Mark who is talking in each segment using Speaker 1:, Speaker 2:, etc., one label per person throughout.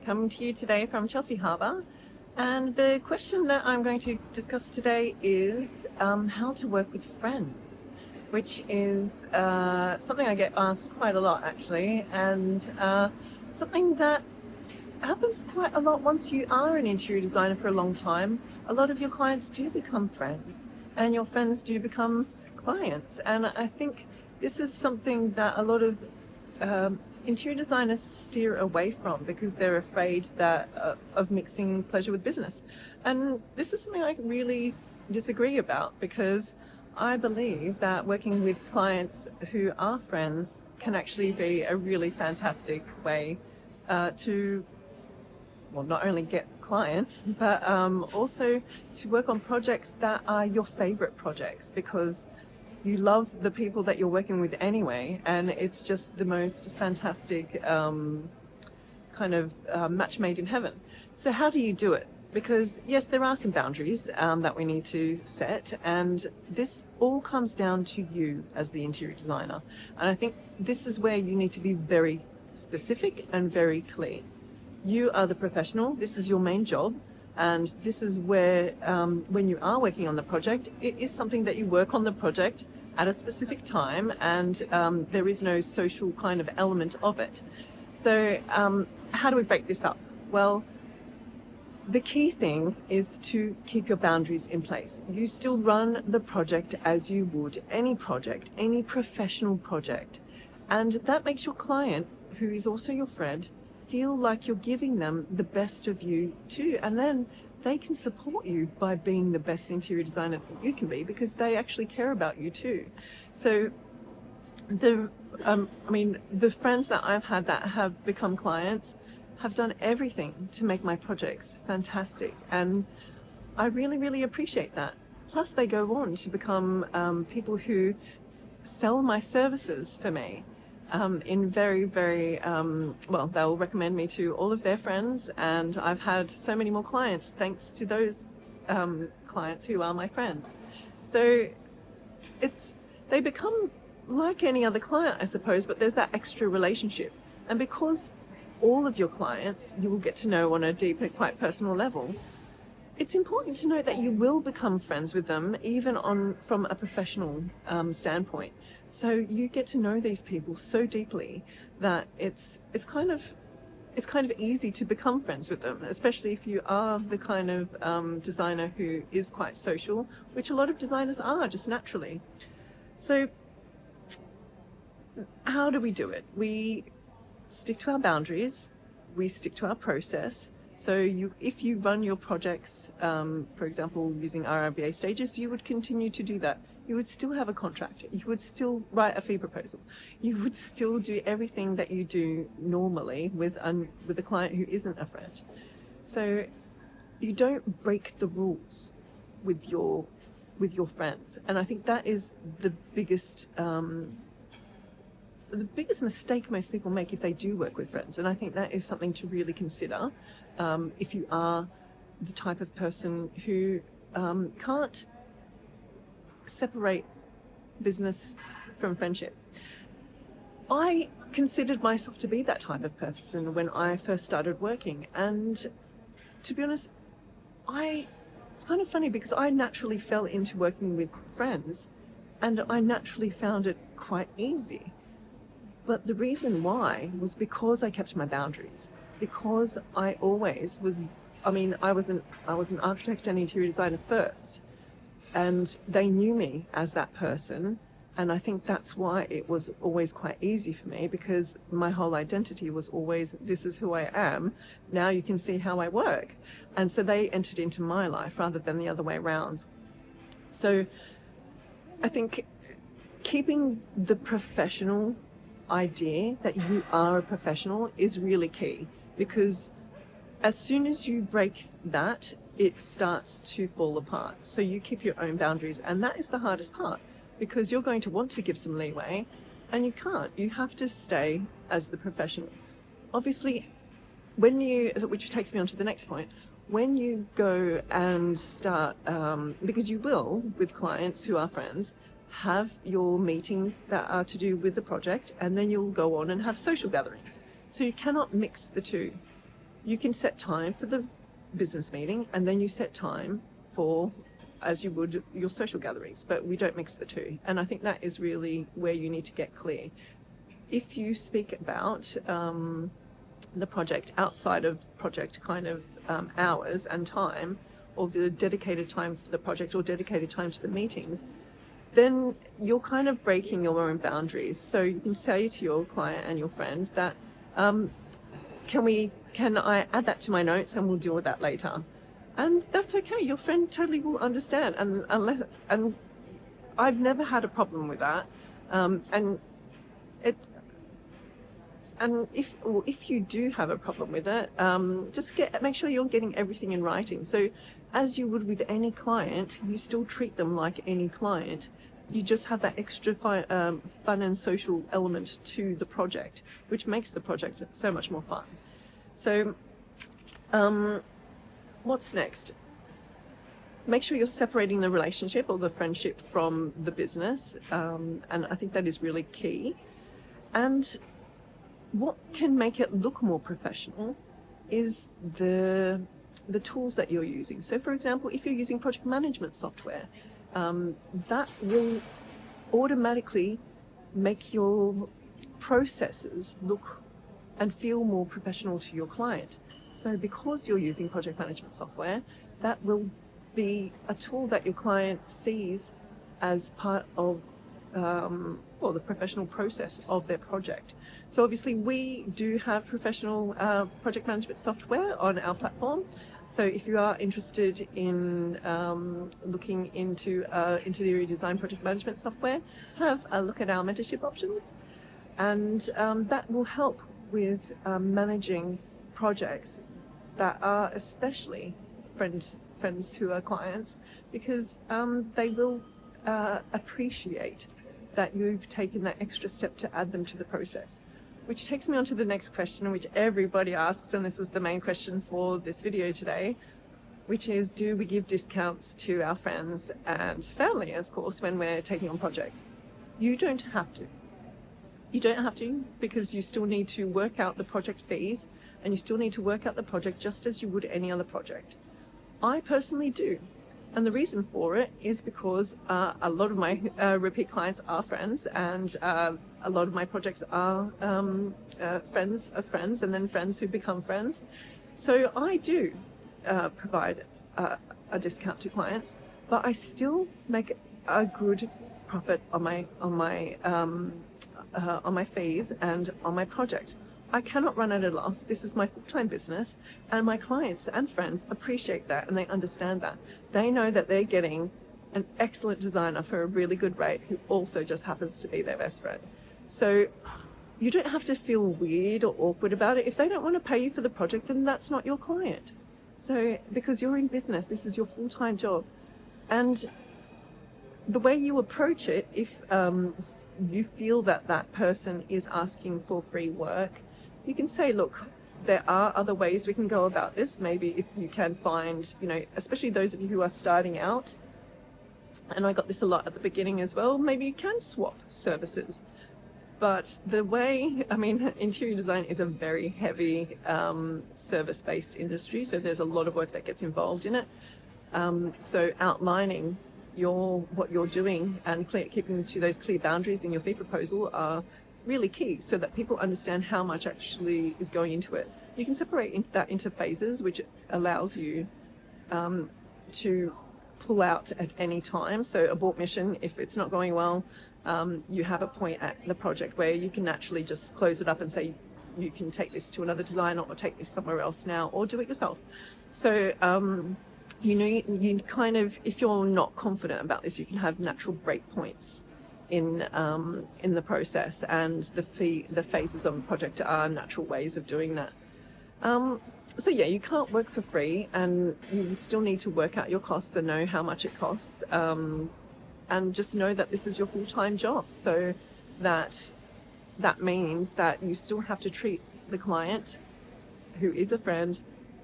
Speaker 1: coming to you today from Chelsea Harbour. And the question that I'm going to discuss today is how to work with friends, which is something I get asked quite a lot actually, and something that happens quite a lot once you are an interior designer for a long time. A lot of your clients do become friends, and your friends do become clients. And I think this is something that a lot of interior designers steer away from because they're afraid that of mixing pleasure with business. And this is something I really disagree about, because I believe that working with clients who are friends can actually be a really fantastic way to, well, not only get clients, but also to work on projects that are your favorite projects, because you love the people that you're working with anyway, and it's just the most fantastic kind of match made in heaven. So how do you do it? Because yes, there are some boundaries that we need to set, and this all comes down to you as the interior designer. And I think this is where you need to be very specific and very clear. You are the professional, this is your main job, and this is where when you are working on the project, it is something that you work on the project at a specific time, and there is no social kind of element of it. So how do we break this up? Well, the key thing is to keep your boundaries in place. You still run the project as you would any project, any professional project. And that makes your client, who is also your friend, feel like you're giving them the best of you too. And then they can support you by being the best interior designer that you can be, because they actually care about you too. So the friends that I've had that have become clients have done everything to make my projects fantastic, and I really, really appreciate that. Plus they go on to become people who sell my services for me in very, very, well, they'll recommend me to all of their friends, and I've had so many more clients thanks to those clients who are my friends. So they become like any other client, I suppose, but there's that extra relationship. And because all of your clients you will get to know on a deep and quite personal level, it's important to know that you will become friends with them even from a professional standpoint. So you get to know these people so deeply that it's kind of easy to become friends with them, especially if you are the kind of designer who is quite social, which a lot of designers are just naturally. So how do we do it? We stick to our boundaries, we stick to our process. So if you run your projects, for example, using RIBA stages, you would continue to do that. You would still have a contract. You would still write a fee proposal. You would still do everything that you do normally with a client who isn't a friend. So you don't break the rules with your friends. And I think that is the biggest mistake most people make if they do work with friends. And I think that is something to really consider if you are the type of person who can't separate business from friendship. I considered myself to be that type of person when I first started working, and to be honest, it's kind of funny because I naturally fell into working with friends, and I naturally found it quite easy. But the reason why was because I kept my boundaries, because I always was, I was an architect and interior designer first, and they knew me as that person. And I think that's why it was always quite easy for me, because my whole identity was always, this is who I am. Now you can see how I work. And so they entered into my life rather than the other way around. So I think keeping the professional idea that you are a professional is really key, because as soon as you break that, it starts to fall apart. So you keep your own boundaries, and that is the hardest part, because you're going to want to give some leeway and you can't. You have to stay as the professional. Obviously, which takes me on to the next point, when you go and start, because you will, with clients who are friends, have your meetings that are to do with the project, and then you'll go on and have social gatherings. So you cannot mix the two. You can set time for the business meeting, and then you set time for, as you would, your social gatherings, but we don't mix the two. And I think that is really where you need to get clear. If you speak about the project outside of project kind of hours and time, or the dedicated time for the project or dedicated time to the meetings, then you're kind of breaking your own boundaries. So you can say to your client and your friend that, can I add that to my notes and we'll deal with that later? And that's okay. Your friend totally will understand. And I've never had a problem with that. And if you do have a problem with it, just make sure you're getting everything in writing. So as you would with any client, you still treat them like any client. You just have that extra fun and social element to the project, which makes the project so much more fun. So what's next? Make sure you're separating the relationship or the friendship from the business. And I think that is really key. And what can make it look more professional is the tools that you're using. So for example, if you're using project management software, that will automatically make your processes look and feel more professional to your client. So because you're using project management software, that will be a tool that your client sees as part of the professional process of their project. So obviously we do have professional project management software on our platform. So if you are interested in looking into interior design project management software, have a look at our mentorship options, and that will help with managing projects that are especially friends who are clients, because they will appreciate that you've taken that extra step to add them to the process. Which takes me on to the next question, which everybody asks, and this is the main question for this video today, which is, do we give discounts to our friends and family, of course, when we're taking on projects? You don't have to. You don't have to, because you still need to work out the project fees, and you still need to work out the project just as you would any other project. I personally do. And the reason for it is because a lot of my repeat clients are friends, and a lot of my projects are friends of friends, and then friends who become friends. So I do provide a discount to clients, but I still make a good profit on my fees and on my project. I cannot run at a loss. This is my full-time business, and my clients and friends appreciate that, and they understand that. They know that they're getting an excellent designer for a really good rate who also just happens to be their best friend. So you don't have to feel weird or awkward about it. If they don't want to pay you for the project, then that's not your client. So because you're in business, this is your full-time job. And the way you approach it, if you feel that that person is asking for free work, you can say, look, there are other ways we can go about this. Maybe if you can find, especially those of you who are starting out, and I got this a lot at the beginning as well, maybe you can swap services. But interior design is a very heavy service-based industry, so there's a lot of work that gets involved in it. So outlining what you're doing and keeping to those clear boundaries in your fee proposal are really key, so that people understand how much actually is going into it. You can separate that into phases, which allows you to pull out at any time. So abort mission, if it's not going well, you have a point at the project where you can naturally just close it up and say, you can take this to another designer or take this somewhere else now, or do it yourself. So you kind of, if you're not confident about this, you can have natural breakpoints in the process, and the phases of a project are natural ways of doing that. So yeah, you can't work for free, and you still need to work out your costs and know how much it costs, and just know that this is your full-time job. So that means that you still have to treat the client, who is a friend,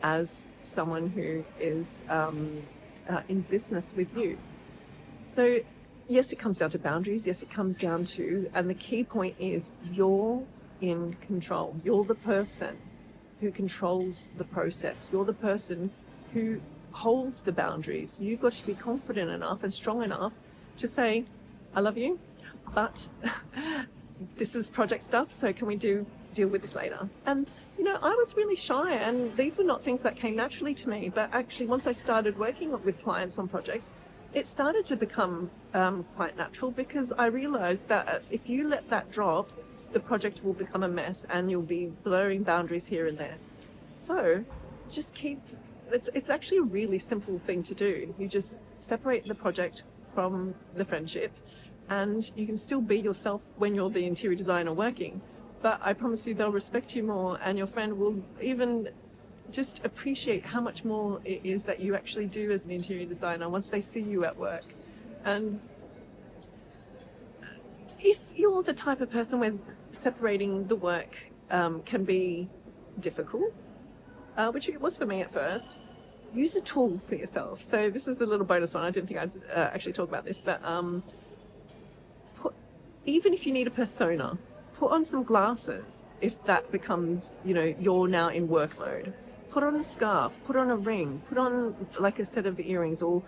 Speaker 1: as someone who is in business with you. So yes, it comes down to boundaries. Yes, it comes down to, and the key point is, you're in control. You're the person who controls the process. You're the person who holds the boundaries. You've got to be confident enough and strong enough to say, I love you, but this is project stuff, so can we deal with this later? And I was really shy, and these were not things that came naturally to me, but actually once I started working with clients on projects, it started to become quite natural, because I realized that if you let that drop, the project will become a mess and you'll be blurring boundaries here and there. So just it's actually a really simple thing to do. You just separate the project from the friendship, and you can still be yourself when you're the interior designer working, but I promise you they'll respect you more, and your friend will even just appreciate how much more it is that you actually do as an interior designer once they see you at work. And if you're the type of person where separating the work can be difficult, which it was for me at first, use a tool for yourself. So this is a little bonus one. I didn't think I'd actually talk about this, but even if you need a persona, put on some glasses if that becomes, you're now in work mode. Put on a scarf, put on a ring, put on like a set of earrings, or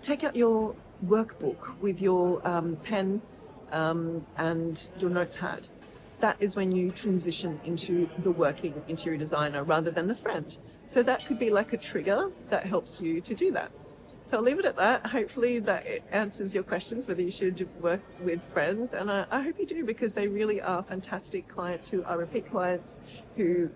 Speaker 1: take out your workbook with your pen and your notepad. That is when you transition into the working interior designer rather than the friend. So that could be like a trigger that helps you to do that. So I'll leave it at that. Hopefully that it answers your questions, whether you should work with friends. And I hope you do, because they really are fantastic clients who are repeat clients, who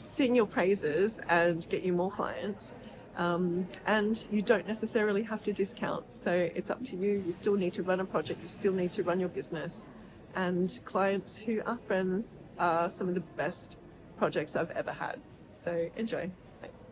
Speaker 1: sing your praises and get you more clients. And you don't necessarily have to discount. So it's up to you. You still need to run a project. You still need to run your business. And clients who are friends are some of the best projects I've ever had. So enjoy. Thanks.